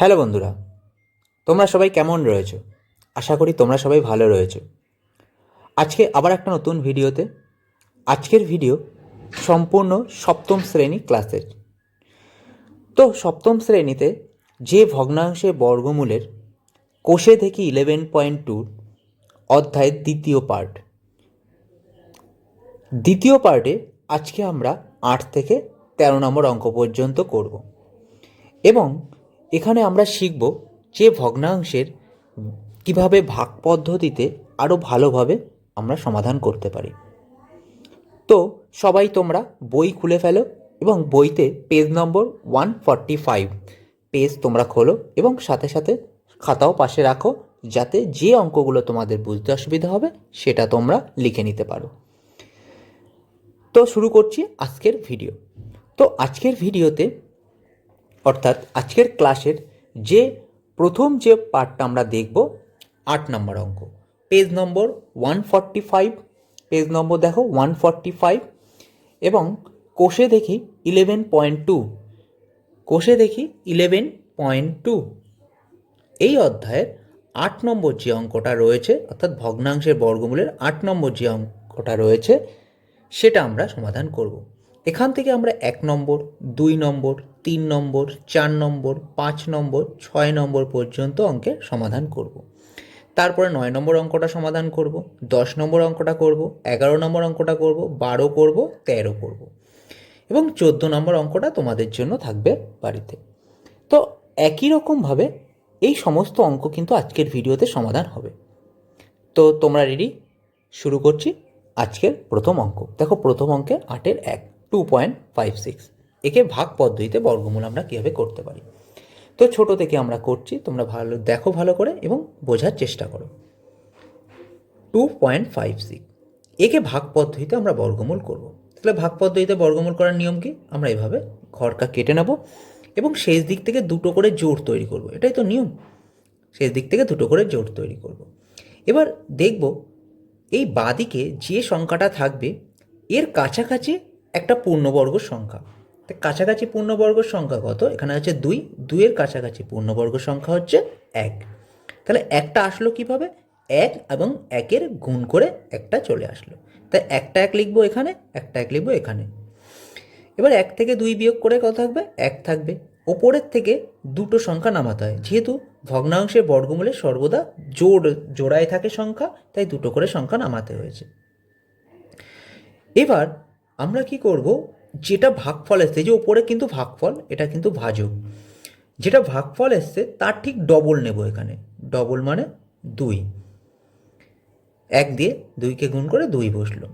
Hello বন্ধুরা, তোমরা সবাই কেমন রয়েছো? আশা করি তোমরা সবাই ভালো রয়েছো। আজকে আবার একটা নতুন ভিডিওতে। আজকের ভিডিও সম্পূর্ণ সপ্তম শ্রেণী ক্লাসের। তো সপ্তম শ্রেণীতে যে ভগ্নাংশের বর্গমূলের কোষে দেখি 11.2 অধ্যায়ের দ্বিতীয় পার্টে আজকে আমরা 8 থেকে 13 নম্বর অঙ্ক পর্যন্ত করব এবং এখানে আমরা শিখব যে ভগ্নাংশের কিভাবে ভাগ পদ্ধতিতে আরও ভালোভাবে আমরা সমাধান করতে পারি। তো সবাই তোমরা বই খুলে ফেলো এবং বইতে পেজ নম্বর 145 পেজ তোমরা খোলো এবং সাথে সাথে খাতাও পাশে রাখো, যাতে যে অঙ্কগুলো তোমাদের বুঝতে অসুবিধা হবে সেটা তোমরা লিখে নিতে পারো। তো শুরু করছি আজকের ভিডিও। তো আজকের ভিডিওতে অর্থাৎ আজকের ক্লাসের যে প্রথম যে পার্টটা আমরা দেখব 8 নম্বর অঙ্ক, পেজ নম্বর 145, পেজ নম্বর দেখো 145 এবং কোষে দেখি 11.2, কোষে দেখি 11.2 এই অধ্যায়ের 8 নম্বর যে অঙ্কটা রয়েছে, অর্থাৎ ভগ্নাংশের বর্গমূলের 8 নম্বর যে অঙ্কটা রয়েছে সেটা আমরা সমাধান করব। এখান থেকে আমরা 1 নম্বর, 2 নম্বর, 3 নম্বর, 4 নম্বর, 5 নম্বর, 6 নম্বর পর্যন্ত অঙ্কের সমাধান করব। তারপরে 9 নম্বর অঙ্কটা সমাধান করব, 10 নম্বর অঙ্কটা করব, 11 নম্বর অঙ্কটা করব, 12 করব, 13 করব এবং 14 নম্বর অঙ্কটা তোমাদের জন্য থাকবে বাড়িতে। তো একই রকমভাবে এই সমস্ত অঙ্ক কিন্তু আজকের ভিডিওতে সমাধান হবে। তো তোমরা রেডি? শুরু করছি আজকের প্রথম অঙ্ক। দেখো প্রথম অঙ্কে 8-এর 1, 2.56, একে ভাগ পদ্ধতিতে বর্গমূল আমরা কীভাবে করতে পারি। তো ছোট থেকে আমরা করছি, তোমরা দেখো ভালো করে এবং বোঝার চেষ্টা করো। 2.56 একে ভাগ পদ্ধতিতে আমরা বর্গমূল করব। তাহলে ভাগ পদ্ধতিতে বর্গমূল করার নিয়ম কি? আমরা এভাবে ঘরকা কেটে নেব এবং শেষ দিক থেকে দুটো করে জোড় তৈরি করব। এটাই তো নিয়ম, শেষ দিক থেকে দুটো করে জোড় তৈরি করব। এবার দেখব এই বাঁদিকে যে সংখ্যাটা থাকবে এর কাছাকাছি একটা পূর্ণবর্গ সংখ্যা। কাছাকাছি পূর্ণবর্গ সংখ্যা কত? এখানে হচ্ছে 2, 2-এর কাছাকাছি পূর্ণবর্গ সংখ্যা হচ্ছে 1। তাহলে একটা আসলো কিভাবে? 1 এবং 1-এর গুণ করে একটা চলে আসলো। তাই একটা 1 লিখবো এখানে, একটা 1 লিখবো এখানে। এবার 1 থেকে 2 বিয়োগ করে কত থাকবে? 1 থাকবে। ওপরের থেকে দুটো সংখ্যা নামাতে হয়, যেহেতু ভগ্নাংশের বর্গমূলে সর্বদা জোড়ায় থাকে সংখ্যা, তাই দুটো করে সংখ্যা নামাতে হয়েছে। এবার আমরা কি করব, যেটা ভাগফল এসছে, যে ওপরে কিন্তু ভাগফল, এটা কিন্তু ভাজক, যেটা ভাগফল এসছে তার ঠিক ডবল নেব এখানে। ডবল মানে 2, 1 দিয়ে 2কে গুণ করে 2 বসলো।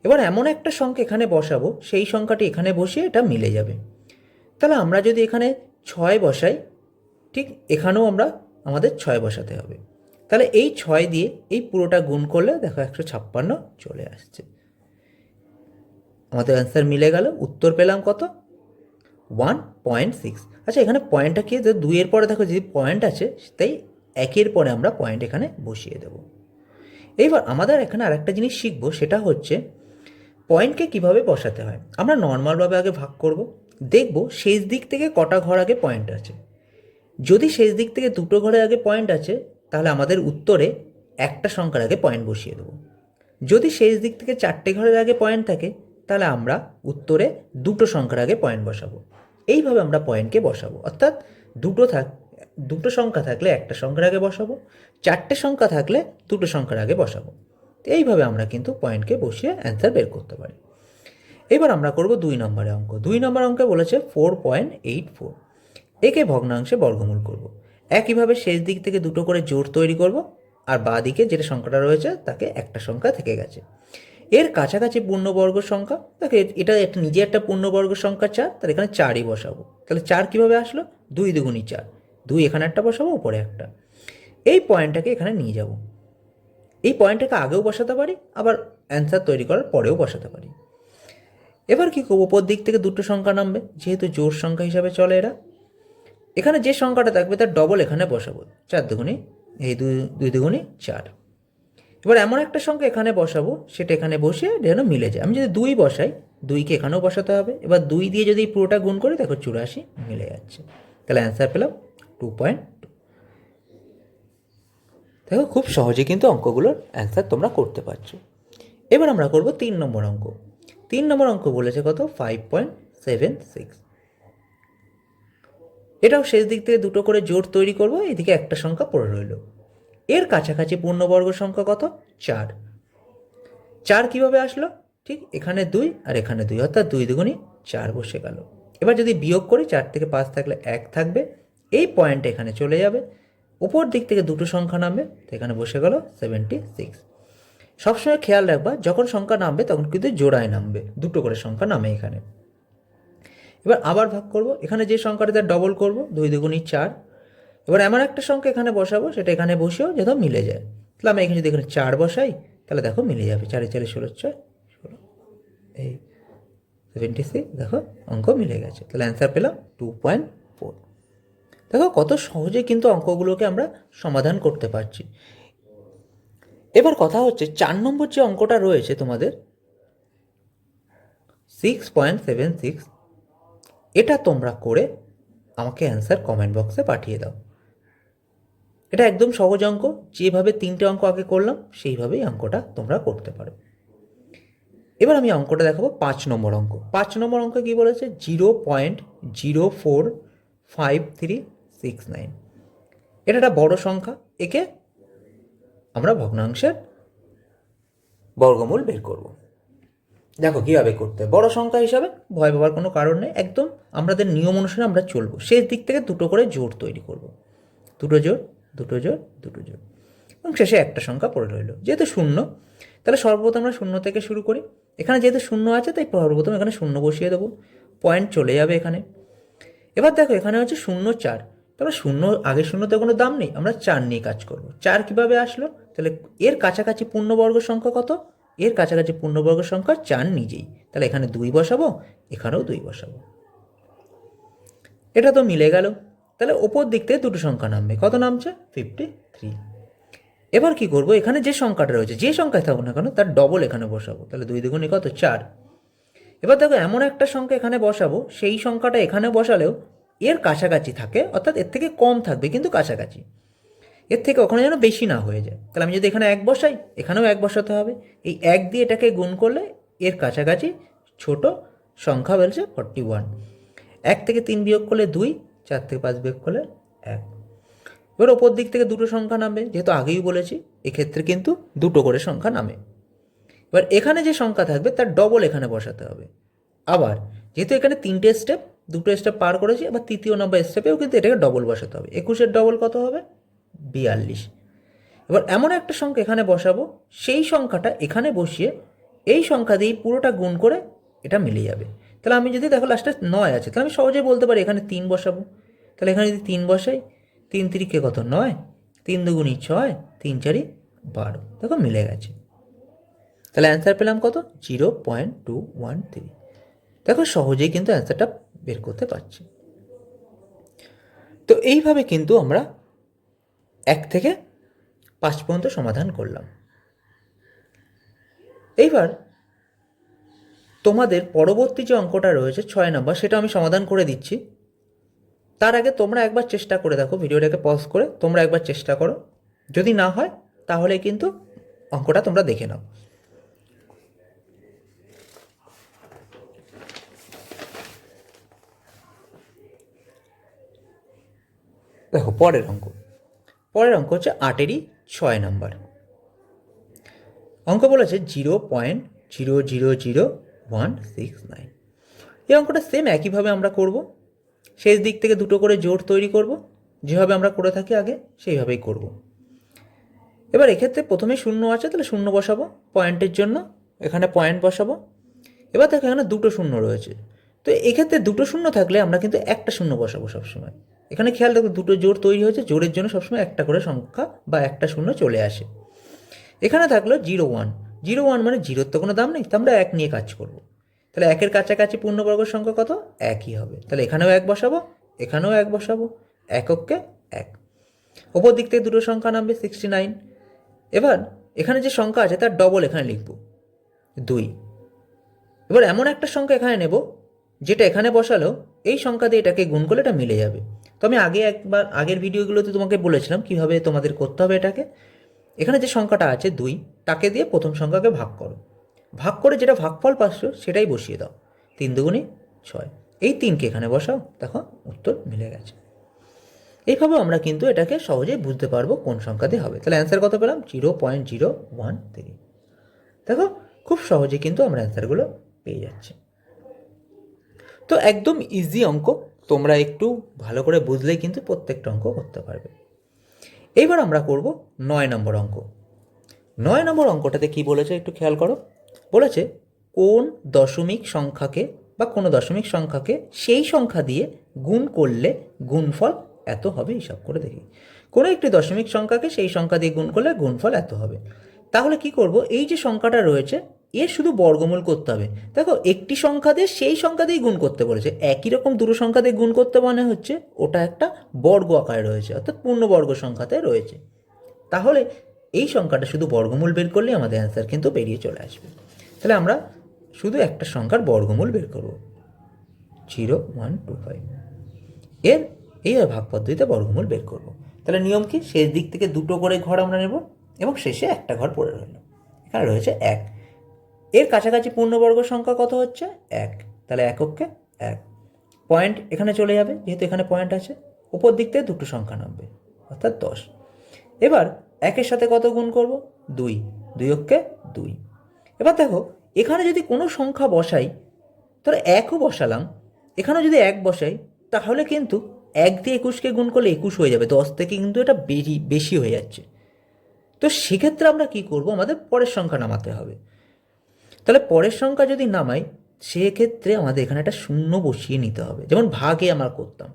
এবার এমন একটা সংখ্যা এখানে বসাবো, সেই সংখ্যাটি এখানে বসিয়ে এটা মিলে যাবে। তাহলে আমরা যদি এখানে 6 বসাই, ঠিক এখানেও আমাদের 6 বসাতে হবে। তাহলে এই 6 দিয়ে এই পুরোটা গুণ করলে দেখো 156 চলে আসছে। আমাদের অ্যান্সার মিলে গেল। উত্তর পেলাম কত? 1.6। আচ্ছা, এখানে পয়েন্টটা কি? 2-এর পরে দেখো যদি পয়েন্ট আছে, তাই 1-এর পরে আমরা পয়েন্ট এখানে বসিয়ে দেব। এইবার আমাদের এখানে আরেকটা জিনিস শিখবো, সেটা হচ্ছে পয়েন্টকে কিভাবে বসাতে হয়। আমরা নর্মালভাবে আগে ভাগ করব, দেখব শেষ দিক থেকে কটা ঘর আগে পয়েন্ট আছে। যদি শেষ দিক থেকে দুটো ঘরের আগে পয়েন্ট আছে, তাহলে আমাদের উত্তরে একটা সংখ্যার আগে পয়েন্ট বসিয়ে দেবো। যদি শেষ দিক থেকে 4টে ঘরের আগে পয়েন্ট থাকে, তাহলে আমরা উত্তরে দুটো সংখ্যার আগে পয়েন্ট বসাবো। এইভাবে আমরা পয়েন্টকে বসাবো, অর্থাৎ দুটো সংখ্যা থাকলে একটা সংখ্যার আগে বসাবো, 4টে সংখ্যা থাকলে দুটো সংখ্যার আগে বসাবো। এইভাবে আমরা কিন্তু পয়েন্টকে বসিয়ে অ্যান্সার বের করতে পারি। এবার আমরা করব 2 নম্বরের অঙ্ক। 2 নম্বর অঙ্কে বলেছে 4.84, একে ভগ্নাংশে বর্গমূল করব। একইভাবে শেষ দিক থেকে দুটো করে জোড় তৈরি করব, আর বাঁ দিকে যেটা সংখ্যাটা রয়েছে তাকে একটা সংখ্যা থেকে গেছে। এর কাছাকাছি পূর্ণবর্গ সংখ্যা, দেখো এটা নিজে একটা পূর্ণবর্গ সংখ্যা 4, তাহলে এখানে 4ই বসাবো। তাহলে 4 কীভাবে আসলো? 2 দুগুণী 4, 2 এখানে একটা বসাবো, উপরে একটা। এই পয়েন্টটাকে এখানে নিয়ে যাব। এই পয়েন্টটাকে আগেও বসাতে পারি, আবার অ্যান্সার তৈরি করার পরেও বসাতে পারি। এবার কী করবো, উপর দিক থেকে দুটো সংখ্যা নামবে, যেহেতু জোড় সংখ্যা হিসাবে চলে এরা। এখানে যে সংখ্যাটা থাকবে তার ডবল এখানে বসাবো, 4 দুগুণী, এই 2 দুগুণী 4। এবার এমন একটা সংখ্যা এখানে বসাবো, সেটা এখানে বসে যেন মিলে যায়। আমি যদি 2 বসাই, 2কে এখানেও বসাতে হবে। এবার 2 দিয়ে যদি পুরোটা গুণ করি, দেখো 84 মিলে যাচ্ছে। তাহলে অ্যান্সার পেলাম 2.2। দেখো খুব সহজে কিন্তু অঙ্কগুলোর অ্যান্সার তোমরা করতে পারছো। এবার আমরা করব 3 নম্বর অঙ্ক। 3 নম্বর অঙ্ক বলেছে কত? 5.76। এটাও শেষ দিক থেকে দুটো করে জোড় তৈরি করব, এদিকে একটা সংখ্যা পড়ে রইল। এর কাছাকাছি পূর্ণবর্গ সংখ্যা কত? 4। 4 কীভাবে আসলো? ঠিক এখানে 2 আর এখানে 2, অর্থাৎ 2 দুগুণি 4 বসে গেল। এবার যদি বিয়োগ করি, 4 থেকে 5 থাকলে 1 থাকবে, এই পয়েন্ট এখানে চলে যাবে, উপর দিক থেকে দুটো সংখ্যা নামবে, তো এখানে বসে গেল 76। সবসময় খেয়াল রাখবা, যখন সংখ্যা নামবে তখন কিন্তু জোড়ায় নামবে, দুটো করে সংখ্যা নামে এখানে। এবার আবার ভাগ করব, এখানে যে সংখ্যাটা তার ডবল করব, 2 দুগুণি 4। এবার এমন একটা সংখ্যা এখানে বসাবো, সেটা এখানে বসেও যেন মিলে যায়। তাহলে আমি এখানে যদি এখানে 4 বসাই, তাহলে দেখো মিলে যাবে, 4 4 16 6 16, এই 76। দেখো অঙ্ক মিলে গেছে, তাহলে অ্যান্সার পেলাম 2.4। দেখো কত সহজে কিন্তু অঙ্কগুলোকে আমরা সমাধান করতে পারছি। এবার কথা হচ্ছে 4 নম্বর যে অঙ্কটা রয়েছে তোমাদের 6.76, এটা তোমরা করে আমাকে অ্যান্সার কমেন্ট বক্সে পাঠিয়ে দাও। এটা একদম সহজ অঙ্ক, যেভাবে 3টে অঙ্ক আগে করলাম সেইভাবেই অঙ্কটা তোমরা করতে পারো। এবার আমি অঙ্কটা দেখাবো 5 নম্বর অঙ্ক। 5 নম্বর অঙ্ক কী বলেছে? 0.045369। এটা একটা বড় সংখ্যা, একে আমরা ভগ্নাংশের বর্গমূল বের করব। দেখো কীভাবে করতে হয়। বড় সংখ্যা হিসাবে ভয় পাওয়ার কোনো কারণ নেই, একদম আমাদের নিয়ম অনুসারে আমরা চলবো। শেষ দিক থেকে দুটো করে জোড় তৈরি করব, দুটো জোড় দুটো জোড় দুটো জোড়, এবং শেষে একটা সংখ্যা পড়ে রইল। যেহেতু শূন্য, তাহলে সর্বপ্রথম আমরা শূন্য থেকে শুরু করি। এখানে যেহেতু শূন্য আছে, তাই সর্বপ্রথম এখানে শূন্য বসিয়ে দেবো, পয়েন্ট চলে যাবে এখানে। এবার দেখো এখানে হচ্ছে 0 4, তাহলে শূন্য, আগে শূন্যতে কোনো দাম নেই, আমরা 4 নিয়ে কাজ করব। 4 কীভাবে আসলো? তাহলে এর কাছাকাছি পূর্ণবর্গ সংখ্যা কত? এর কাছাকাছি পূর্ণবর্গ সংখ্যা 4 নিজেই, তাহলে এখানে 2 বসাবো, এখানেও 2 বসাবো। এটা তো মিলে গেল। তাহলে ওপর দিক থেকে দুটো সংখ্যা নামবে, কত নামছে? 53। এবার কি করব? এখানে যে সংখ্যাটা রয়েছে, যে সংখ্যায় থাকুক না কেন, তার ডবল এখানে বসাবো, তাহলে 2 দুগুণে কত? 4। এবার দেখো এমন একটা সংখ্যা এখানে বসাবো, সেই সংখ্যাটা এখানে বসালেও এর কাছাকাছি থাকে, অর্থাৎ এর থেকে কম থাকবে কিন্তু কাছাকাছি, এর থেকে ওখানে যেন বেশি না হয়ে যায়। তাহলে আমি যদি এখানে 1 বসাই, এখানেও 1 বসাতে হবে। এই 1 দিয়ে এটাকে গুণ করলে এর কাছাকাছি ছোট সংখ্যা বলছে 41। 1 থেকে 3 বিয়োগ করলে 2, 4 থেকে 5 বিয়োগ করলে 1। এবার ওপর দিক থেকে দুটো সংখ্যা নামবে, যেহেতু আগেই বলেছি এক্ষেত্রে কিন্তু দুটো করে সংখ্যা নামে। এবার এখানে যে সংখ্যা থাকবে তার ডবল এখানে বসাতে হবে। আবার যেহেতু এখানে 3টে স্টেপ, 2টো স্টেপ পার করেছি, আবার তৃতীয় নম্বর স্টেপেও কিন্তু এটাকে ডবল বসাতে হবে। 21-এর ডবল কত হবে? 42। এবার এমন একটা সংখ্যা এখানে বসাবো, সেই সংখ্যাটা এখানে বসিয়ে এই সংখ্যা দিয়ে পুরোটা গুণ করে এটা মিলে যাবে। তাহলে আমি যদি দেখো লাস্টে 9 আছে, তাহলে আমি সহজেই বলতে পারি এখানে 3 বসাবো। তাহলে এখানে যদি 3 বসাই, 3 3 কত? 9, 3 দুগুণি 6, 3 4 12। দেখো মিলে গেছে, তাহলে অ্যান্সার পেলাম কত? 0.213। দেখো সহজেই কিন্তু অ্যান্সারটা বের করতে পারছি। তো এইভাবে কিন্তু আমরা 1 থেকে 5 পর্যন্ত সমাধান করলাম। এইবার তোমাদের পরবর্তী যে অঙ্কটা রয়েছে 6 নম্বর, সেটা আমি সমাধান করে দিচ্ছি। তার আগে তোমরা একবার চেষ্টা করে দেখো, ভিডিওটাকে পজ করে তোমরা একবার চেষ্টা করো, যদি না হয় তাহলে কিন্তু অঙ্কটা তোমরা দেখে নাও। দেখো পরের অঙ্ক হচ্ছে 8-এরই 6 নম্বর অঙ্ক। বলেছে 0.000169। এই অঙ্কটা সেম একইভাবে আমরা করব। শেষ দিক থেকে দুটো করে জোড় তৈরি করব, যেভাবে আমরা করে থাকি আগে সেইভাবেই করব। এবার এক্ষেত্রে প্রথমে 0 আছে, তাহলে 0 বসাবো পয়েন্টের জন্য, এখানে পয়েন্ট বসাবো। এবার দেখো এখানে দুটো 0 রয়েছে, তো এক্ষেত্রে দুটো 0 থাকলে আমরা কিন্তু একটা 0 বসাবো সবসময়। এখানে খেয়াল রাখো দুটো জোড় তৈরি হয়েছে, জোড়ের জন্য সবসময় একটা করে সংখ্যা বা একটা 0 চলে আসে। এখানে থাকলো 01, 01 মানে 0-র তো কোনো দাম নেই, তো আমরা 1 নিয়ে কাজ করব। তাহলে 1-এর কাছাকাছি পূর্ণবর্গ সংখ্যা কত? 1ই হবে, তাহলে এখানেও 1 বসাবো, এখানেও 1 বসাবো, এককে 1। ওপর দিক থেকে দুটো সংখ্যা নামবে 69। এবার এখানে যে সংখ্যা আছে তার ডবল এখানে লিখব, 2। এবার এমন একটা সংখ্যা এখানে নেব যেটা এখানে বসালেও এই সংখ্যা দিয়ে এটাকে গুণ করলে এটা মিলে যাবে। তো আমি আগের ভিডিওগুলোতে তোমাকে বলেছিলাম কীভাবে তোমাদের করতে হবে এটাকে। এখানে যে সংখ্যাটা আছে 2, তাকে দিয়ে প্রথম সংখ্যাকে ভাগ করো, ভাগ করে যেটা ভাগফল পাচ্ছ সেটাই বসিয়ে দাও। 3 দুগুণে 6, এই 3কে এখানে বসাও, দেখো উত্তর মিলে গেছে। এইভাবে আমরা কিন্তু এটাকে সহজেই বুঝতে পারবো কোন সংখ্যা দিয়ে হবে। তাহলে অ্যান্সার কত পেলাম? 0.013। দেখো খুব সহজে কিন্তু আমরা অ্যান্সারগুলো পেয়ে যাচ্ছি। তো একদম ইজি অঙ্ক, তোমরা একটু ভালো করে বুঝলেই কিন্তু প্রত্যেকটা অঙ্ক করতে পারবে। এইবার আমরা করব 9 নম্বর অঙ্ক। 9 নম্বর অঙ্কটাতে কি বলেছে একটু খেয়াল করো। বলেছে কোন দশমিক সংখ্যাকে বা কোনো দশমিক সংখ্যাকে সেই সংখ্যা দিয়ে গুণ করলে গুণফল এত হবে, হিসাব করে দেখি। কোনো একটি দশমিক সংখ্যাকে সেই সংখ্যা দিয়ে গুণ করলে গুণফল এত হবে। তাহলে কি করব, এই যে সংখ্যাটা রয়েছে এর শুধু বর্গমূল করতে হবে। দেখো একটি সংখ্যা দিয়ে সেই সংখ্যা দিয়ে গুণ করতে বলেছে, একই রকম দুটো সংখ্যা দিয়ে গুণ করতে মানে হচ্ছে ওটা একটা বর্গ আকারে রয়েছে, অর্থাৎ পূর্ণবর্গ সংখ্যাতে রয়েছে। তাহলে এই সংখ্যাটা শুধু বর্গমূল বের করলে আমাদের অ্যান্সার কিন্তু বেরিয়ে চলে আসবে। তাহলে আমরা শুধু একটা সংখ্যার বর্গমূল বের করব, 0125। এইভাবে ভাগ পদ্ধতিতে বর্গমূল বের করব। তাহলে নিয়ম কি, শেষ দিক থেকে দুটো করে ঘর আমরা নেব এবং শেষে একটা ঘর পড়ে রইল। এখানে রয়েছে 1, এর কাছাকাছি পূর্ণবর্গ সংখ্যা কত হচ্ছে? 1, তাহলে এককে 1। পয়েন্ট এখানে চলে যাবে, যেহেতু এখানে পয়েন্ট আছে। উপর দিক থেকে দুটো সংখ্যা নামবে, অর্থাৎ 10। এবার 1-এর সাথে কত গুণ করব? 2, 2 2। এবার দেখো এখানে যদি কোনো সংখ্যা বসাই, তাহলে 1ও বসালাম, এখানে যদি 1 বসাই তাহলে কিন্তু 1 দিয়ে 21কে গুণ করলে 21 হয়ে যাবে, 10 থেকে কিন্তু এটা বেশি হয়ে যাচ্ছে। তো সেক্ষেত্রে আমরা কি করব, আমাদের পরের সংখ্যা নামাতে হবে। তাহলে পরের সংখ্যা যদি নামাই সেক্ষেত্রে আমাদের এখানে একটা শূন্য বসিয়ে নিতে হবে। যেমন ভাগে আমরা করতাম,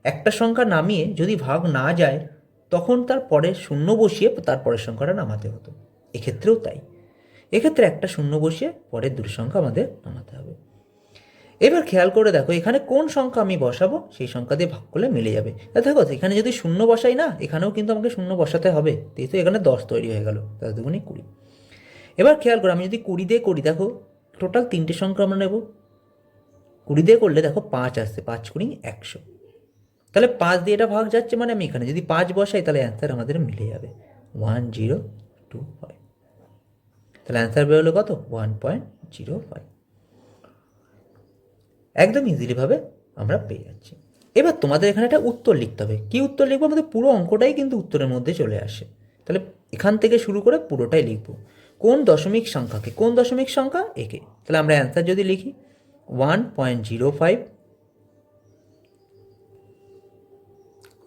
একটা সংখ্যা নামিয়ে যদি ভাগ না যায় তখন তার পরে শূন্য বসিয়ে তার পরের সংখ্যাটা নামাতে হতো, এক্ষেত্রেও তাই। এক্ষেত্রে একটা শূন্য বসিয়ে পরের দুটো সংখ্যা আমাদের নামাতে হবে। এবার খেয়াল করে দেখো এখানে কোন সংখ্যা আমি বসাবো সেই সংখ্যা দিয়ে ভাগ করলে মিলে যাবে। দেখো এখানে যদি শূন্য বসাই না, এখানেও কিন্তু আমাকে শূন্য বসাতে হবে, যেহেতু এখানে 10 তৈরি হয়ে গেল, 10 দুগুণে 20। এবার খেয়াল করো আমি যদি 20 দিয়ে করি, দেখো টোটাল 3টে সংখ্যা আমরা নেব। 20 দিয়ে করলে দেখো 5 আসছে, 5 × 100। তাহলে 5 দিয়ে এটা ভাগ যাচ্ছে, মানে আমি এখানে যদি 5 বসাই তাহলে অ্যান্সার আমাদের মিলে যাবে 1025। তাহলে অ্যান্সার বেরোলো কত? 1.05। একদম ইজিলিভাবে আমরা পেয়ে যাচ্ছি। এবার তোমাদের এখানে একটা উত্তর লিখতে হবে। কি উত্তর লিখবো? আমাদের পুরো অঙ্কটাই কিন্তু উত্তরের মধ্যে চলে আসে। তাহলে এখান থেকে শুরু করে পুরোটাই লিখবো। কোন দশমিক সংখ্যাকে, কোন দশমিক সংখ্যা? একে। তাহলে আমরা অ্যান্সার যদি লিখি 1.05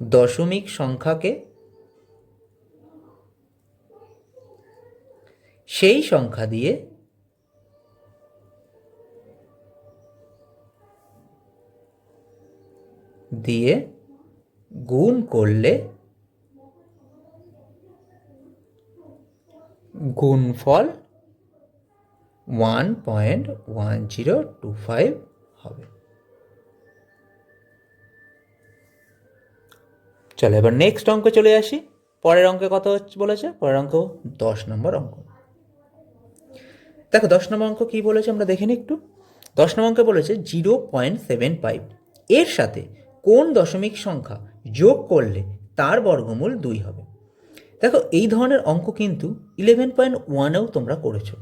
দশমিক সংখ্যাকে সেই সংখ্যা দিয়ে গুণ করলে গুণফল 1.1025 হবে। চলো এবার নেক্সট অঙ্কে চলে আসি। পরের অঙ্কে কত হচ্ছে বলেছে? পরের অঙ্ক 10 নম্বর অঙ্ক। দেখো 10 নম্বর অঙ্ক কী বলেছে আমরা দেখে নিই একটু। 10 নম্বর অঙ্কে বলেছে 0.75 এর সাথে কোন দশমিক সংখ্যা যোগ করলে তার বর্গমূল 2 হবে। দেখো এই ধরনের অঙ্ক কিন্তু 11.1-এও তোমরা করেছো।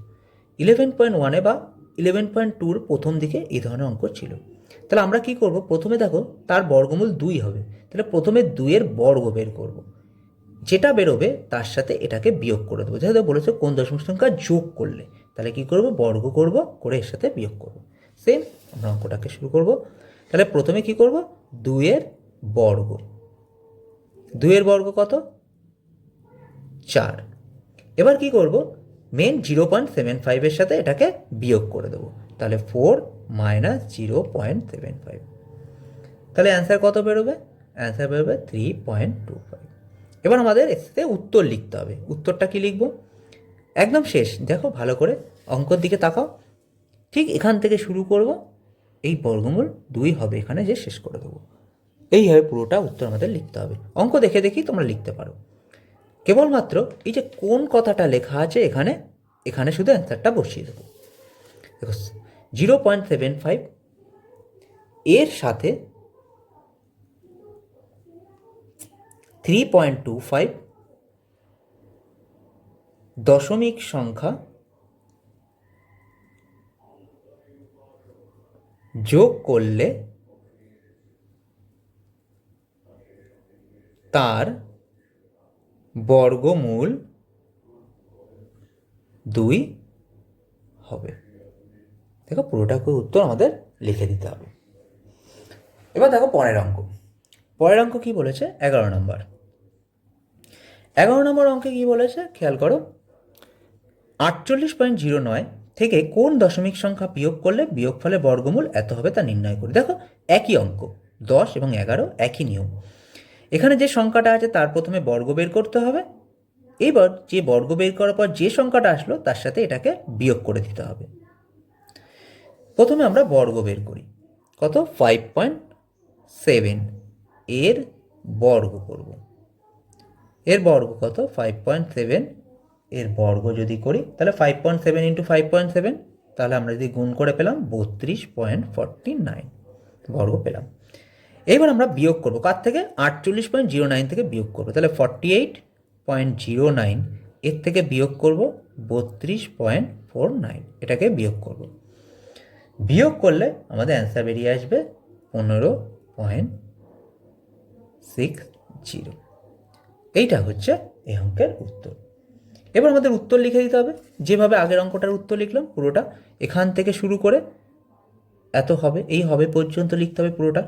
11.1-এ বা 11.2-র প্রথম দিকে এই ধরনের অঙ্ক ছিল। তাহলে আমরা কি করব, প্রথমে দেখো তার বর্গমূল 2 হবে, তাহলে প্রথমে 2-এর বর্গ বের করব, যেটা বেরোবে তার সাথে এটাকে বিয়োগ করে দেবো। যেহেতু বলেছে কোন দশমিক সংখ্যা যোগ করলে, তাহলে কি করব, বর্গ করব, করে এর সাথে বিয়োগ করব। সেম আমরা অঙ্কটাকে শুরু করব। তাহলে প্রথমে কি করব, 2-এর বর্গ, 2-এর বর্গ কত? 4। এবার কি করব, মেন 0.75-এর সাথে এটাকে বিয়োগ করে দেবো, তাহলে 4 - 0.75। তাহলে অ্যান্সার কত বেরোবে? অ্যান্সার বেরোবে 3.25। এবার আমাদের এর সাথে উত্তর লিখতে হবে। উত্তরটা কি লিখব? একদম শেষ, দেখো ভালো করে অঙ্কর দিকে তাকাও, ঠিক এখান থেকে শুরু করব, এই বর্গমূল 2 হবে এখানে যে শেষ করে দেবো। এইভাবে পুরোটা উত্তর আমাদের লিখতে হবে। অঙ্ক দেখে দেখি তোমরা লিখতে পারো। কেবলমাত্র এই যে কোন কথাটা লেখা আছে এখানে, এখানে শুধু অ্যান্সারটা বসিয়ে দেবো। দেখো 0.75 এর সাথে 3.25 দশমিক সংখ্যা যোগ করলে তার বর্গমূল 2 হবে। দেখো পুরোটাকে উত্তর আমাদের লিখে দিতে হবে। এবার দেখো পরের অঙ্ক। পরের অঙ্ক কি বলেছে? 11 নম্বর। 11 নম্বর অঙ্কে কি বলেছে খেয়াল করো। 48.09 থেকে কোন দশমিক সংখ্যা বিয়োগ করলে বিয়োগফলের বর্গমূল এত হবে তা নির্ণয় করি। দেখো একই অঙ্ক, 10 এবং 11 একই নিয়ম। এখানে যে সংখ্যাটা আছে তার প্রথমে বর্গ বের করতে হবে, এবার যে বর্গ বের করার পর যে সংখ্যাটা আসলো তার সাথে এটাকে বিয়োগ করে দিতে হবে। প্রথমে আমরা বর্গ বের করি। কত? 5.7 এর বর্গ করব। এর বর্গ কত? 5.7 এর বর্গ যদি করি তাহলে 5.7 ইন্টু 5.7, তাহলে আমরা যদি গুণ করে পেলাম 32.49 বর্গ পেলাম। এবার আমরা বিয়োগ করব কার থেকে? 48.09 থেকে বিয়োগ করব, তাহলে 48.09 এর থেকে বিয়োগ করব 32.49, এটাকে বিয়োগ করব। বিয়োগ করলে আমাদের অ্যান্সার বেরিয়ে আসবে 15.60। এইটা হচ্ছে এই অঙ্কের উত্তর। এবার আমাদের উত্তর লিখে দিতে হবে, যেভাবে আগের অঙ্কটার উত্তর লিখলাম পুরোটা এখান থেকে শুরু করে এত হবে, এই হবে পর্যন্ত লিখতে হবে পুরোটা।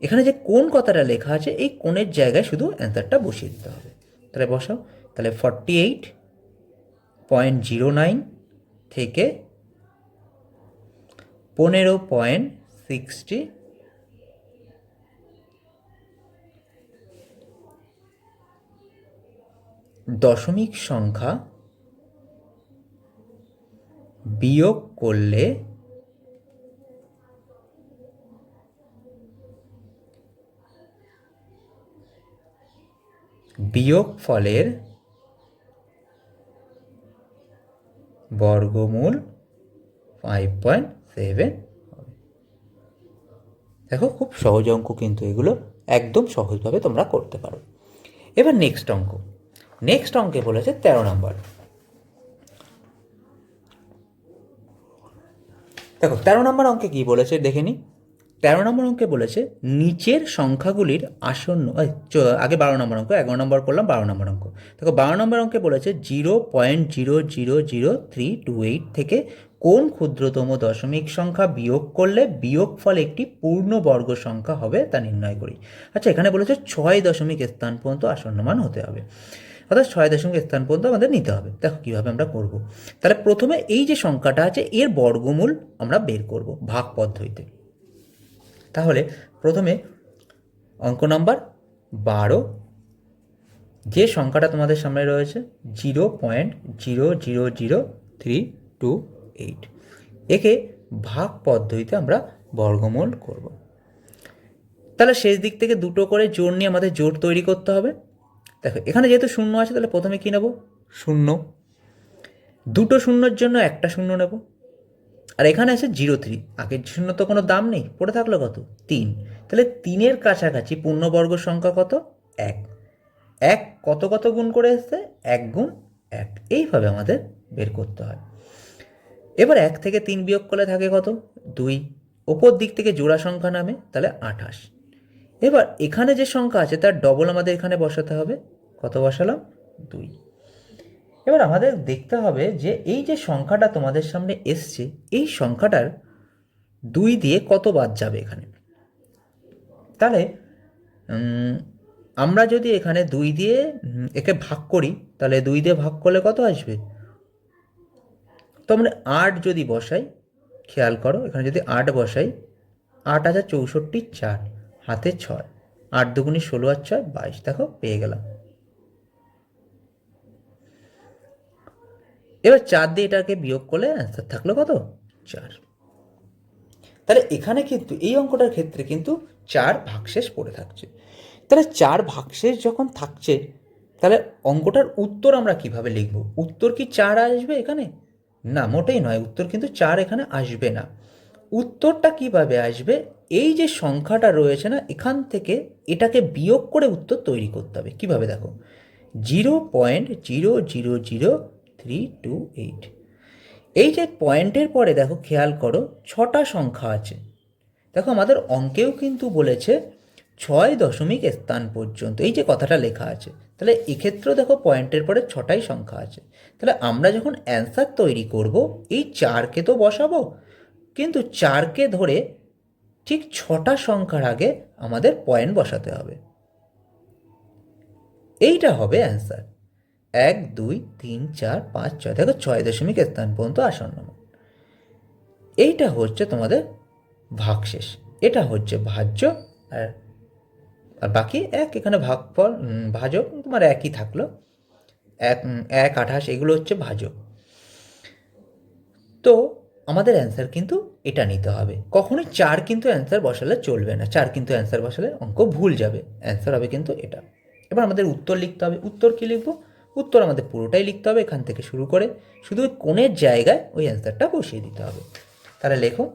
এখানে যে কোন কথাটা লেখা আছে এই কোণের জায়গায় শুধু অ্যান্সারটা বসিয়ে দিতে হবে। তাহলে বসাও, তাহলে 48.09 থেকে 15.60 দশমিক সংখ্যা বিয়োগ করলে বিয়োগফলের বর্গমূল 5.7 হবে। দেখো খুব সহজ অঙ্ক, কিন্তু এগুলো একদম সহজভাবে তোমরা করতে পারো। এবার নেক্সট অঙ্ক। নেক্সট অঙ্কে বলেছে 13 নম্বর। দেখো 13 নম্বর অঙ্কে কি বলেছে দেখে নি। 13 নম্বর অঙ্কে বলেছে নিচের সংখ্যাগুলির আসন্ন, আগে 12 নম্বর অঙ্ক, 11 নম্বর করলাম, 12 নম্বর অঙ্ক। দেখো 12 নম্বর অঙ্কে বলেছে 0.000328 থেকে কোন ক্ষুদ্রতম দশমিক সংখ্যা বিয়োগ করলে বিয়োগফল একটি পূর্ণবর্গ সংখ্যা হবে তা নির্ণয় করি। আচ্ছা, এখানে বলেছে 6 দশমিক স্থান পর্যন্ত আসন্ন মান হতে হবে, অর্থাৎ 6 দশমিক স্থান পর্যন্ত আমাদের নিতে হবে। দেখো কীভাবে আমরা করব। তাহলে প্রথমে এই যে সংখ্যাটা আছে এর বর্গমূল আমরা বের করব ভাগ পদ্ধতিতে। তাহলে প্রথমে অঙ্ক নাম্বার 12, যে সংখ্যাটা তোমাদের সামনে রয়েছে 0.000328, একে ভাগ পদ্ধতিতে আমরা বর্গমূল করব। তাহলে শেষ দিক থেকে দুটো করে জোড় নিয়ে আমাদের জোড় তৈরি করতে হবে। দেখো এখানে যেহেতু শূন্য আছে তাহলে প্রথমে কী নেব? শূন্য। দুটো শূন্যর জন্য একটা শূন্য নেব। আর এখানে আছে 0.3, আগের শূন্য তো কোনো দাম নেই, পড়ে থাকলো কত? 3। তাহলে 3-এর কাছাকাছি পূর্ণবর্গ সংখ্যা কত? 1। 1 কত কত গুণ করে এসছে? 1 গুণ 1। এইভাবে আমাদের বের করতে হয়। এবার 1 থেকে 3 বিয়োগ করলে থাকে কত? 2। ওপর দিক থেকে জোড়া সংখ্যা নামে, তাহলে 28। এবার এখানে যে সংখ্যা আছে তার ডবল আমাদের এখানে বসাতে হবে। কত বসালাম? 2। এবার আমাদের দেখতে হবে যে এই যে সংখ্যাটা তোমাদের সামনে এসছে এই সংখ্যাটার 2 দিয়ে কত বাদ যাবে এখানে। তাহলে আমরা যদি এখানে 2 দিয়ে একে ভাগ করি তাহলে 2 দিয়ে ভাগ করলে কত আসবে? তো আমরা 8 যদি বসাই, খেয়াল করো এখানে যদি 8 বসাই, 8 আছে 64, 4 হাতে 6, 8 দুগুণে 16 আর 6 22, দেখো পেয়ে গেলাম। এবার 4 দিয়ে এটাকে বিয়োগ করলে অ্যান্সার থাকলো কত? 4। তাহলে এখানে কিন্তু এই অঙ্কটার ক্ষেত্রে কিন্তু 4 ভাগশেষ পড়ে থাকছে। তাহলে 4 ভাগশেষ যখন থাকছে তাহলে অঙ্কটার উত্তর আমরা কিভাবে লিখব? উত্তর কি 4 আসবে এখানে? না, মোটেই নয়, উত্তর কিন্তু 4 এখানে আসবে না। উত্তরটা কিভাবে আসবে, এই যে সংখ্যাটা রয়েছে না, এখান থেকে এটাকে বিয়োগ করে উত্তর তৈরি করতে হবে। কিভাবে দেখো, 0.0000328, এই যে পয়েন্টের পরে দেখো খেয়াল করো 6টা সংখ্যা আছে। দেখো আমাদের অঙ্কেও কিন্তু বলেছে 6 দশমিক স্থান পর্যন্ত, এই যে কথাটা লেখা আছে, তাহলে এক্ষেত্রেও দেখো পয়েন্টের পরে 6টাই সংখ্যা আছে। তাহলে আমরা যখন অ্যান্সার তৈরি করব, এই 4কে তো বসাবো, কিন্তু 4কে ধরে ঠিক 6টা সংখ্যার আগে আমাদের পয়েন্ট বসাতে হবে। এইটা হবে অ্যান্সার। 1 2 3 4 5 6, দেখো 6 দশমিক স্থান পর্যন্ত আসন্ন মান। এইটা হচ্ছে তোমাদের ভাগশেষ, এটা হচ্ছে ভাজ্য, আর আর বাকি এক, এখানে ভাগফল ভাজক তোমার একই থাকলো, 1 1 28, এগুলো হচ্ছে ভাজক। তো আমাদের অ্যান্সার কিন্তু এটা নিতে হবে। কখনোই 4 কিন্তু অ্যান্সার বসালে চলবে না, 4 কিন্তু অ্যান্সার বসালে অঙ্ক ভুল যাবে, অ্যান্সার হবে কিন্তু এটা। এবার আমাদের উত্তর লিখতে হবে। উত্তর কি লিখবো? উত্তর আমাদের পুরোটাই লিখতে হবে, এখান থেকে শুরু করে শুধু ওই কোণের জায়গায় ওই অ্যান্সারটা বসিয়ে দিতে হবে। তাহলে লেখো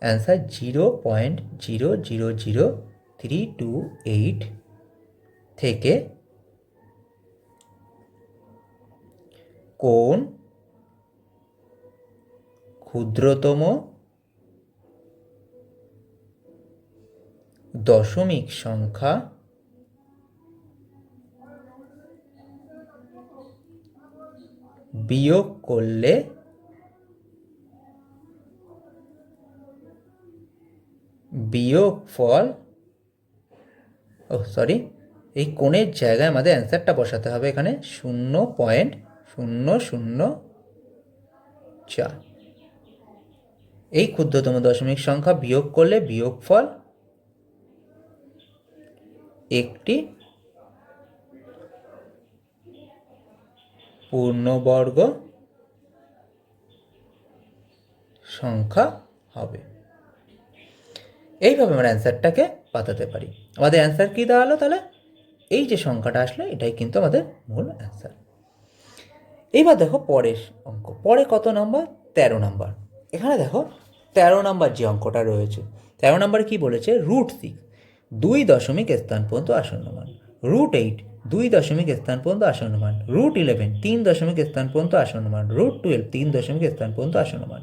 অ্যান্সার 0.0000328 থেকে কোন ক্ষুদ্রতম দশমিক সংখ্যা বিয়োগ করলে বিয়োগফল, এই কোণের জায়গায় আমাদের অ্যান্সারটা বসাতে হবে এখানে 0.004। এই ক্ষুদ্রতম দশমিক সংখ্যা বিয়োগ করলে বিয়োগফল একটি পূর্ণবর্গ সংখ্যা হবে। এইভাবে আমরা অ্যান্সারটাকে পাতাতে পারি। আমাদের অ্যান্সার কী দাঁড়ালো তাহলে? এই যে সংখ্যাটা আসলো এটাই কিন্তু আমাদের মূল অ্যান্সার। এইবার দেখো পরের অঙ্ক, পরে কত নম্বর? 13 নম্বর। এখানে দেখো 13 নম্বর যে অঙ্কটা রয়েছে, 13 নম্বরে কী বলেছে? √6 2 দশমিক স্থান পর্যন্ত আসন্ন মান, √8 2 দশমিক স্থান পর্যন্ত আসন্ন মান, √11 3 দশমিক স্থান পর্যন্ত আসন্ন মান, √12 3 দশমিক স্থান পর্যন্ত আসন্ন মান।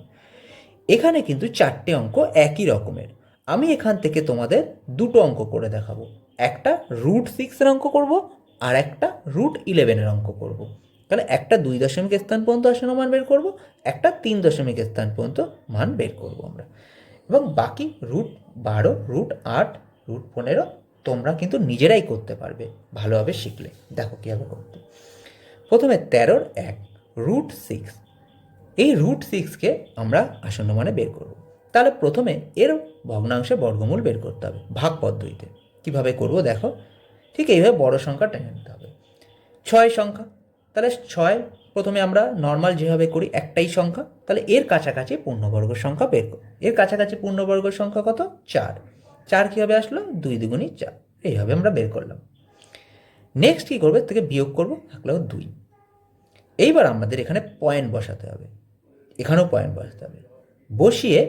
এখানে কিন্তু 4টে অঙ্ক একই রকমের। আমি এখান থেকে তোমাদের দুটো অঙ্ক করে দেখাবো, একটা √6-এর অঙ্ক করব, আর একটা √11-এর অঙ্ক করব। তাহলে একটা 2 দশমিক স্থান পর্যন্ত আসন্ন মান বের করব, একটা 3 দশমিক স্থান পর্যন্ত মান বের করব আমরা, এবং বাকি √12 √8 √15 তোমরা কিন্তু নিজেরাই করতে পারবে ভালোভাবে শিখলে। দেখো কীভাবে করতে। প্রথমে 13-র 1 √6, এই √6কে আমরা আসন্ন মানে বের করব। তাহলে প্রথমে এর ভগ্নাংশে বর্গমূল বের করতে হবে ভাগ পদ্ধতিতে। কীভাবে করব দেখো, ঠিক এইভাবে বড় সংখ্যা টেনে নিতে হবে। 6 সংখ্যা, তাহলে 6 প্রথমে আমরা নর্মাল যেভাবে করি একটাই সংখ্যা, তাহলে এর কাছাকাছি পূর্ণবর্গ সংখ্যা বের করব। এর কাছাকাছি পূর্ণবর্গ সংখ্যা কত? 4। 4 কীভাবে আসলো? 2 দুগুণী 4, এইভাবে আমরা বের করলাম। নেক্সট কী করবে? থেকে বিয়োগ করবো, থাকলো 2। এইবার আমাদের এখানে পয়েন্ট বসাতে হবে, এখানেও পয়েন্ট বসাতে হবে, বসিয়ে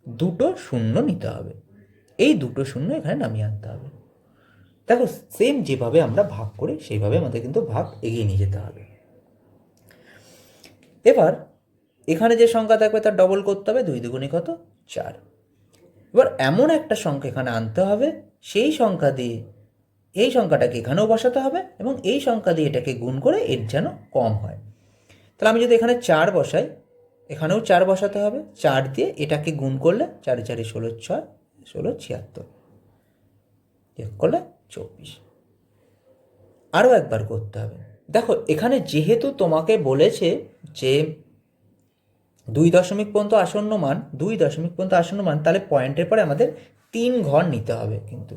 দুটো শূন্য নিতে হবে, এই দুটো শূন্য এখানে নামিয়ে আনতে হবে। দেখো সেম যেভাবে আমরা ভাগ করি সেইভাবে আমাদের কিন্তু ভাগ এগিয়ে নিয়ে যেতে হবে। এবার এখানে যে সংখ্যা থাকবে তার ডবল করতে হবে, 2 দুগুণী কত? 4। এবার এমন একটা সংখ্যা এখানে আনতে হবে, সেই সংখ্যা দিয়ে এই সংখ্যাটাকে এখানেও বসাতে হবে, এবং এই সংখ্যা দিয়ে এটাকে গুণ করে এর যেন কম হয়। তাহলে আমি যদি এখানে 4 বসাই, এখানেও 4 বসাতে হবে, 4 দিয়ে এটাকে গুণ করলে 4 4 16 6 16 76, যোগ করলে 24। আরও একবার করতে হবে। দেখো এখানে যেহেতু তোমাকে বলেছে যে 2 দশমিক পর্যন্ত আসন্ন মান, 2 দশমিক পর্যন্ত আসন্ন মান, তাহলে পয়েন্টের পরে আমাদের 3 ঘর নিতে হবে কিন্তু,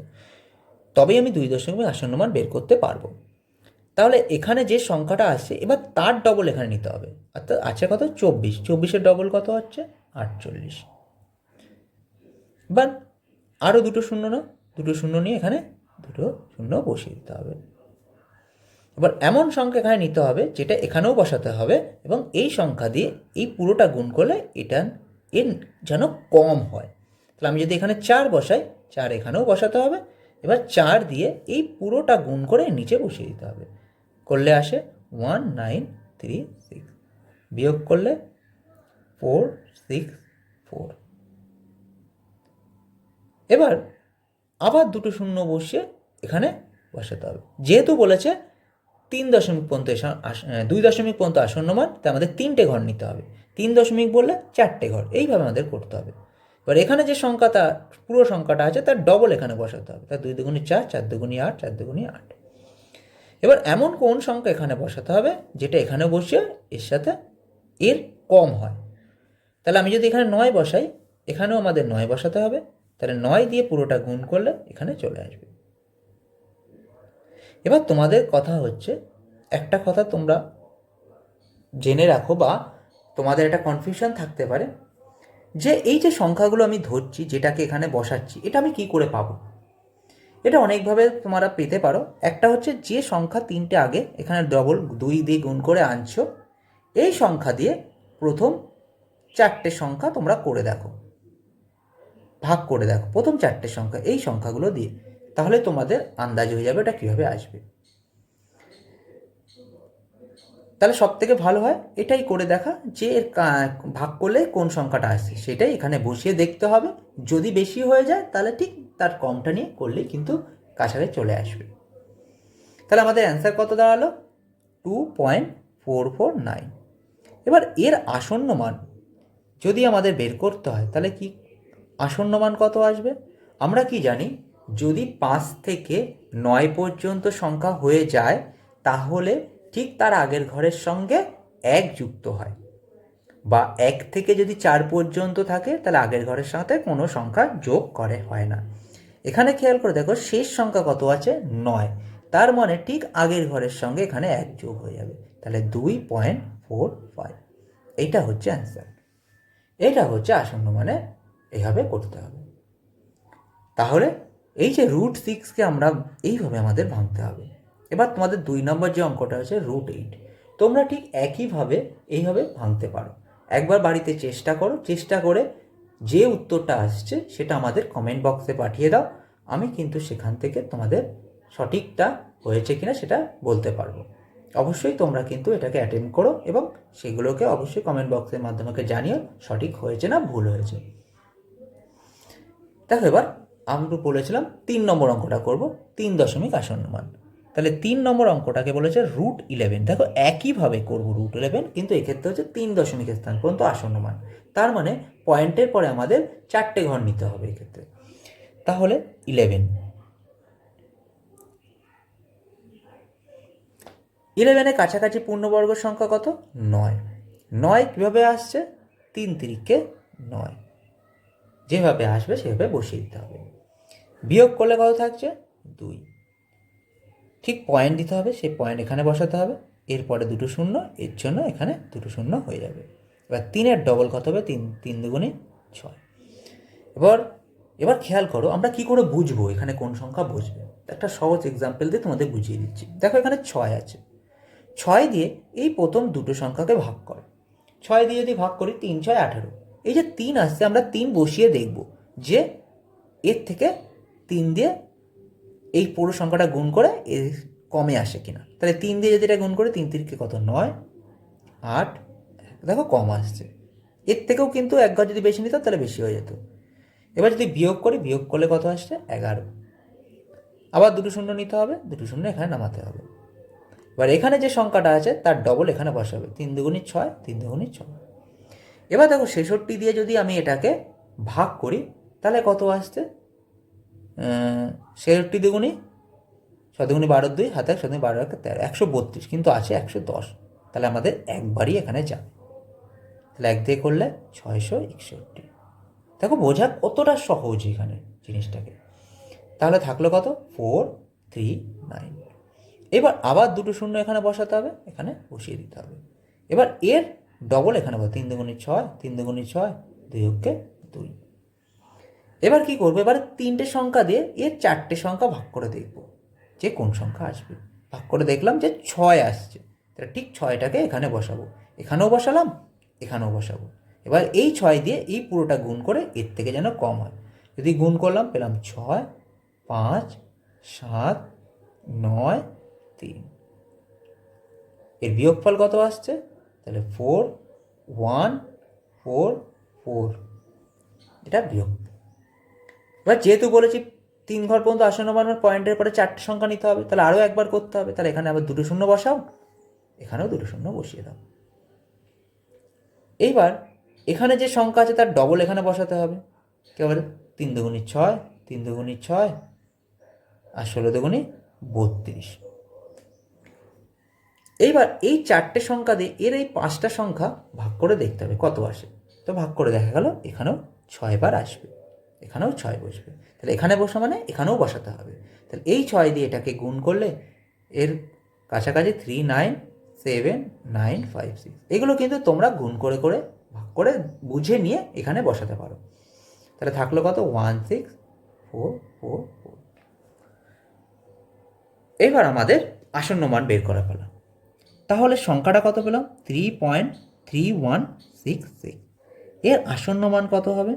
তবেই আমি 2 দশমিক আসন্ন মান বের করতে পারবো। তাহলে এখানে যে সংখ্যাটা আসছে এবার তার ডবল এখানে নিতে হবে, অর্থাৎ আছে কত? 24। 24-এর ডবল কত হচ্ছে? 48। এবার আরও দুটো শূন্য না, দুটো শূন্য নিয়ে এখানে দুটো শূন্য বসিয়ে দিতে হবে। এবার এমন সংখ্যা এখানে নিতে হবে যেটা এখানেও বসাতে হবে, এবং এই সংখ্যা দিয়ে এই পুরোটা গুণ করলে এটা এর যেন কম হয়। তাহলে আমি যদি এখানে 4 বসাই, 4 এখানেও বসাতে হবে। এবার 4 দিয়ে এই পুরোটা গুণ করে নিচে বসিয়ে দিতে হবে। করলে আসে 1936, বিয়োগ করলে 464। এবার আবার দুটো শূন্য বসিয়ে এখানে বসাতে হবে। যেহেতু বলেছে 3 দশমিক পর্যন্ত 2 দশমিক পর্যন্ত আসন্ন মান, তাই আমাদের 3টে ঘর নিতে হবে। 3 দশমিক বললে 4টে ঘর, এইভাবে আমাদের করতে হবে। এবার এখানে যে সংখ্যাটা পুরো সংখ্যাটা আছে তার ডবল এখানে বসাতে হবে। তার 2 দুগুণে 4, 4 দুগুণে 8, 4 দুগুণে 8। এবার এমন কোন সংখ্যা এখানে বসাতে হবে যেটা এখানে বসিয়ে এর সাথে এর কম হয়। তাহলে আমি যদি এখানে 9 বসাই, এখানেও আমাদের 9 বসাতে হবে। তাহলে 9 দিয়ে পুরোটা গুণ করলে এখানে চলে আসবে। এবার তোমাদের কথা হচ্ছে, একটা কথা তোমরা জেনে রাখো বা তোমাদের একটা কনফিউশন থাকতে পারে যে এই যে সংখ্যাগুলো আমি ধরছি, যেটাকে এখানে বসাচ্ছি, এটা আমি কি করে পাবো। এটা অনেকভাবে তোমরা পেতে পারো। একটা হচ্ছে যে সংখ্যা 3টে আগে এখানে ডবল 2 দিয়ে গুণ করে আনছো, এই সংখ্যা দিয়ে প্রথম 4টে সংখ্যা তোমরা করে দেখো, ভাগ করে দেখো প্রথম 4টে সংখ্যা এই সংখ্যাগুলো দিয়ে, তাহলে তোমাদের আন্দাজ হয়ে যাবে এটা কীভাবে আসবে। তাহলে সব থেকে ভালো হয় এটাই করে দেখা, যে এর ভাগ করলে কোন সংখ্যাটা আসছে সেটাই এখানে বসিয়ে দেখতে হবে। যদি বেশি হয়ে যায় তাহলে ঠিক তার কমটা নিয়ে করলেই কিন্তু কাছাকাছি চলে আসবে। তাহলে আমাদের অ্যান্সার কত দাঁড়ালো? 2.449। এবার এর আসন্ন মান যদি আমাদের বের করতে হয় তাহলে কি আসন্ন মান কত আসবে? আমরা কি জানি, যদি 5 থেকে 9 পর্যন্ত সংখ্যা হয়ে যায় তাহলে ঠিক তার আগের ঘরের সঙ্গে 1 যুক্ত হয়, বা 1 থেকে যদি 4 পর্যন্ত থাকে তাহলে আগের ঘরের সাথে কোনো সংখ্যা যোগ করে হয় না। এখানে খেয়াল করে দেখো শেষ সংখ্যা কত আছে? 9। তার মানে ঠিক আগের ঘরের সঙ্গে এখানে 1 যোগ হয়ে যাবে, তাহলে 2.45। এইটা হচ্ছে অ্যান্সার। এটা হচ্ছে আসন্ন মানে এইভাবে করতে হবে। তাহলে এই যে √6কে আমরা এইভাবে আমাদের ভাঙতে হবে। এবার তোমাদের 2 নম্বর যে অঙ্কটা আছে √8, তোমরা ঠিক একইভাবে এইভাবে ভাঙতে পারো। একবার বাড়িতে চেষ্টা করো, চেষ্টা করে যে উত্তরটা আসছে সেটা আমাদের কমেন্ট বক্সে পাঠিয়ে দাও। আমি কিন্তু সেখান থেকে তোমাদের সঠিকটা হয়েছে কিনা সেটা বলতে পারবো। অবশ্যই তোমরা কিন্তু এটাকে অ্যাটেন্ড করো এবং সেগুলোকে অবশ্যই কমেন্ট বক্সের মাধ্যমে জানিও সঠিক হয়েছে না ভুল হয়েছে। দেখো এবার আমরা বলেছিলাম 3 নম্বর অঙ্কটা করব, 3 দশমিক আসন্ন মান। তাহলে 3 নম্বর অঙ্কটাকে বলেছে √11। দেখো একইভাবে করব √11, কিন্তু এক্ষেত্রে হচ্ছে 3 দশমিক স্থান পর্যন্ত আসন্ন মান। তার মানে পয়েন্টের পরে আমাদের 4টে ঘর নিতে হবে এক্ষেত্রে। তাহলে 11 কাছাকাছি পূর্ণবর্গ সংখ্যা কত? 9। 9 কীভাবে আসছে? 3 তিরিকে 9, যেভাবে আসবে সেভাবে বসিয়ে দিতে হবে। বিয়োগ করলে কত থাকছে? 2। ঠিক পয়েন্ট দিতে হবে, সেই পয়েন্ট এখানে বসাতে হবে। এরপরে দুটো শূন্য, এর জন্য এখানে দুটো শূন্য হয়ে যাবে। এবার 3-এর ডবল কত হবে? 3, 3 দুগুণে 6। এবার খেয়াল করো আমরা কি করে বুঝবো এখানে কোন সংখ্যা বসবে। একটা সহজ এক্সাম্পল দিয়ে তোমাদের বুঝিয়ে দিচ্ছি। দেখো এখানে 6 আছে, 6 দিয়ে এই প্রথম দুটো সংখ্যাকে ভাগ করো। 6 দিয়ে যদি ভাগ করি 3 6 18, এই যে 3 আসছে আমরা 3 বসিয়ে দেখব যে এর থেকে 3 দিয়ে এই পুরো সংখ্যাটা গুণ করে এর কমে আসে কিনা। তাহলে 3 দিয়ে যদি এটা গুণ করে 3 তিরিকে কত? 9, 8, দেখো কম আসছে। এর থেকেও কিন্তু এক ঘর যদি বেশি নিত তাহলে বেশি হয়ে যেত। এবার যদি বিয়োগ করি, বিয়োগ করলে কত আসছে? 11। আবার দুটো শূন্য নিতে হবে, দুটো শূন্য এখানে নামাতে হবে। এবার এখানে যে সংখ্যাটা আছে তার ডবল এখানে বসাবে। 3 দুগুণে 6, 3 দুগুণে 6। এবার দেখো 66 দিয়ে যদি আমি এটাকে ভাগ করি তাহলে কত আসছে? 66 দুগুণে 6 দুগুণে 12, 2 হাতে 1, 7 দুগুণে 12, 13, 132, কিন্তু আছে 110। তাহলে আমাদের একবারই এখানে যাবে। তাহলে 1 দিয়ে করলে 661। দেখো বোঝা কতটা সহজ এখানে জিনিসটাকে। তাহলে থাকলো কত? 439। এবার আবার দুটো শূন্য এখানে বসাতে হবে, এখানে বসিয়ে দিতে হবে। এবার এর ডবল এখানে বল, 3 দুগুণে 6, 3 দুগুণে 6, 2 অক্ষে 2। এবার কি করবো? এবার 3টে সংখ্যা দিয়ে এর 4টে সংখ্যা ভাগ করে দেখব যে কোন সংখ্যা আসবে। ভাগ করে দেখলাম যে 6 আসছে, তাহলে ঠিক 6টাকে এখানে বসাবো, এখানেও বসালাম, এখানেও বসাবো। এবার এই 6 দিয়ে এই পুরোটা গুণ করে এর থেকে যেন কম হয়। যদি গুণ করলাম পেলাম 6, 5, 7, 9, 3। এর বিয়োগফল কত আসছে? তাহলে 4, 1, 4, 4। এটা বিয়োগ। এবার যেহেতু বলেছি 3 ঘর পর্যন্ত আসন্ন মান পয়েন্টের পরে 4টে সংখ্যা নিতে হবে, তাহলে আরও একবার করতে হবে। তাহলে এখানে আবার 2টো শূন্য বসাও, এখানেও 2টো শূন্য বসিয়ে দাও। এইবার এখানে যে সংখ্যা আছে তার ডবল এখানে বসাতে হবে। একেবারে 3 দুগুণি 6, 3 দুগুণি 6 আর 16 দুগুণি 32। এইবার এই 4টে সংখ্যা দিয়ে এর এই 5টা সংখ্যা ভাগ করে দেখতে হবে কত আসে। তো ভাগ করে দেখা গেল এখানেও 6 বার আসবে, এখানেও 6 বসবে। তাহলে এখানে বসা মানে এখানেও বসাতে হবে। তাহলে এই 6 দিয়ে এটাকে গুণ করলে এর কাছাকাছি 3, 9, 7, 9, 5, 6। এগুলো কিন্তু তোমরা গুণ করে করে ভাগ করে বুঝে নিয়ে এখানে বসাতে পারো। তাহলে থাকলো কত? 1, 6, 4, 4, 4। এবার আমাদের আসন্ন মান বের করা পেলাম। তাহলে সংখ্যাটা কত পেলাম? 3.3166। এর আসন্ন মান কত হবে?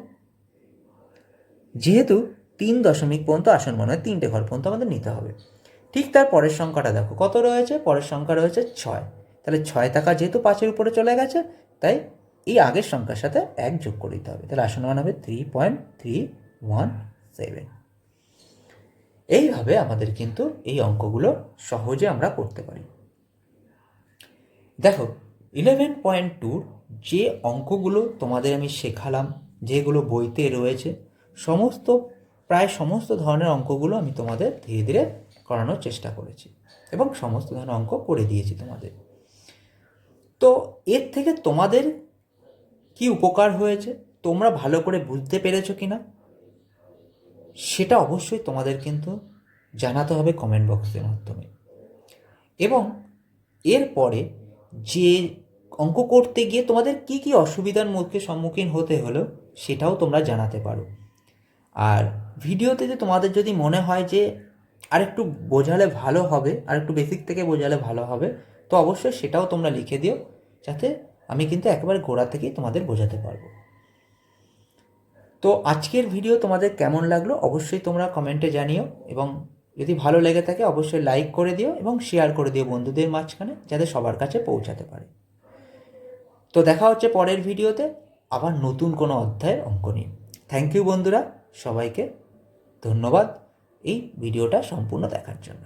যেহেতু 3 দশমিক পর্যন্ত আসন্ন মান, 3টে ঘর পর্যন্ত আমাদের নিতে হবে। ঠিক তার পরের সংখ্যাটা দেখো কত রয়েছে। পরের সংখ্যা রয়েছে 6। তাহলে 6 টাকা যেহেতু 5-এর উপরে চলে গেছে, তাই এই আগের সংখ্যার সাথে 1 যোগ করে দিতে হবে। তাহলে আসন্ন মান হবে 3.317। এইভাবে আমাদের কিন্তু এই অঙ্কগুলো সহজে আমরা করতে পারি। দেখো 11.2 যে অঙ্কগুলো তোমাদের আমি শেখালাম, যেগুলো বইতে রয়েছে, প্রায় সমস্ত ধরনের অঙ্কগুলো আমি তোমাদের ধীরে ধীরে করানোর চেষ্টা করেছি এবং সমস্ত ধরনের অঙ্ক করে দিয়েছি তোমাদের। তো এর থেকে তোমাদের কি উপকার হয়েছে, তোমরা ভালো করে বুঝতে পেরেছো কিনা, সেটা অবশ্যই তোমাদের কিন্তু জানাতে হবে কমেন্ট বক্সের মাধ্যমে। এবং এরপরে যে অঙ্ক করতে গিয়ে তোমাদের কি কি অসুবিধার মধ্যে সম্মুখীন হতে হলো সেটাও তোমরা জানাতে পারো। আর ভিডিওতে যে তোমাদের যদি মনে হয় যে আরেকটু বোঝালে ভালো হবে, আরেকটু বেসিক থেকে বোঝালে ভালো হবে, তো অবশ্যই সেটাও তোমরা লিখে দিও, যাতে আমি কিন্তু একেবারে গোড়া থেকেই তোমাদের বোঝাতে পারবো। তো আজকের ভিডিও তোমাদের কেমন লাগলো অবশ্যই তোমরা কমেন্টে জানিও, এবং যদি ভালো লেগে থাকে অবশ্যই লাইক করে দিও এবং শেয়ার করে দিও বন্ধুদের মাঝখানে, যাতে সবার কাছে পৌঁছাতে পারে। তো দেখা হচ্ছে পরের ভিডিওতে আবার নতুন কোনো অধ্যায়ের অঙ্ক নিয়ে। থ্যাংক ইউ বন্ধুরা, সবাইকে ধন্যবাদ এই ভিডিওটা সম্পূর্ণ দেখার জন্য।